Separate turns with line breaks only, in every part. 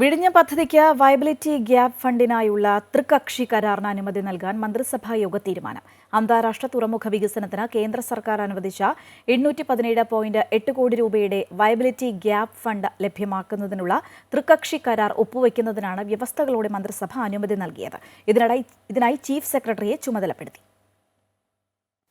വിഴിഞ്ഞം പദ്ധതിക്ക് viability gap ഫണ്ടിനായുള്ള തൃക്കക്ഷി കരാറിന് അനുമതി നൽകാൻ മന്ത്രിസഭാ യോഗ തീരുമാനം. അന്താരാഷ്ട്ര തുറമുഖ വികസനത്തിന് കേന്ദ്ര സർക്കാർ അനുവദിച്ച 817.8 കോടി രൂപയുടെ വയബിലിറ്റി ഗ്യാപ്പ് ഫണ്ട് ലഭ്യമാക്കുന്നതിനുള്ള തൃക്കക്ഷി കരാർ ഒപ്പുവയ്ക്കുന്നതിനാണ് വ്യവസ്ഥകളോടെ മന്ത്രിസഭ അനുമതി നൽകിയത്. ഇതിനായി ചീഫ് സെക്രട്ടറിയെ ചുമതലപ്പെടുത്തി.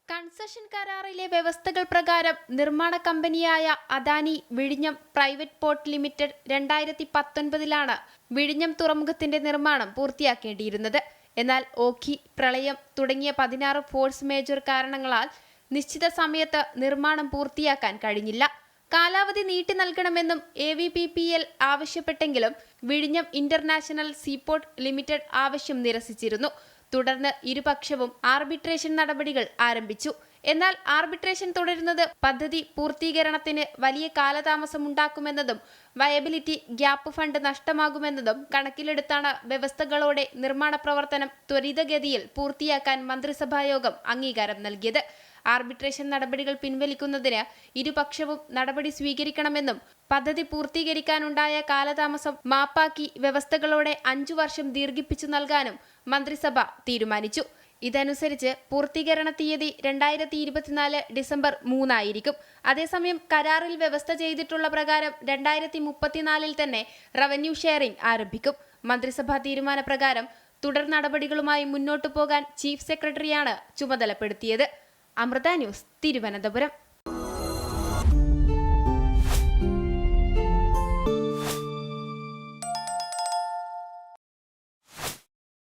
കൺസഷൻ കരാറിലെ വ്യവസ്ഥകൾ പ്രകാരം നിർമ്മാണ കമ്പനിയായ അദാനി വിഴിഞ്ഞം പ്രൈവറ്റ് പോർട്ട് ലിമിറ്റഡ് 2019 വിഴിഞ്ഞം തുറമുഖത്തിന്റെ നിർമ്മാണം പൂർത്തിയാക്കേണ്ടിയിരുന്നത്. എന്നാൽ ഓഖി, പ്രളയം തുടങ്ങിയ 16 ഫോഴ്സ് മേജർ കാരണങ്ങളാൽ നിശ്ചിത സമയത്ത് നിർമ്മാണം പൂർത്തിയാക്കാൻ കഴിഞ്ഞില്ല. കാലാവധി നീട്ടി നൽകണമെന്നും AVPPL ആവശ്യപ്പെട്ടെങ്കിലും വിഴിഞ്ഞം ഇന്റർനാഷണൽ സീപോർട്ട് ലിമിറ്റഡ് ആവശ്യം നിരസിച്ചിരുന്നു. തുടർന്ന് ഇരുപക്ഷവും ആർബിട്രേഷൻ നടപടികൾ ആരംഭിച്ചു. എന്നാൽ ആർബിട്രേഷൻ തുടരുന്നത് പദ്ധതി പൂർത്തീകരണത്തിന് വലിയ കാലതാമസം ഉണ്ടാക്കുമെന്നതും വയബിലിറ്റി ഗ്യാപ്പ് ഫണ്ട് നഷ്ടമാകുമെന്നതും കണക്കിലെടുത്താണ് വ്യവസ്ഥകളോടെ നിർമ്മാണ പ്രവർത്തനം ത്വരിതഗതിയിൽ പൂർത്തിയാക്കാൻ മന്ത്രിസഭായോഗം അംഗീകാരം നൽകിയത്. ആർബിട്രേഷൻ നടപടികൾ പിൻവലിക്കുന്നതിന് ഇരുപക്ഷവും നടപടി സ്വീകരിക്കണമെന്നും പദ്ധതി പൂർത്തീകരിക്കാനുണ്ടായ കാലതാമസം മാപ്പാക്കി വ്യവസ്ഥകളോടെ 5 വർഷം ദീർഘിപ്പിച്ചു നൽകാനും മന്ത്രിസഭ തീരുമാനിച്ചു. ഇതനുസരിച്ച് പൂർത്തീകരണ തീയതി 2024 ഡിസംബർ 3 ആയിരിക്കും. അതേസമയം കരാറിൽ വ്യവസ്ഥ ചെയ്തിട്ടുള്ള പ്രകാരം 2034 തന്നെ റവന്യൂ ഷെയറിംഗ് ആരംഭിക്കും. മന്ത്രിസഭാ തീരുമാനപ്രകാരം തുടർ നടപടികളുമായി മുന്നോട്ടു പോകാൻ ചീഫ് സെക്രട്ടറിയാണ് ചുമതലപ്പെടുത്തിയത്. അമൃത ന്യൂസ്, തിരുവനന്തപുരം.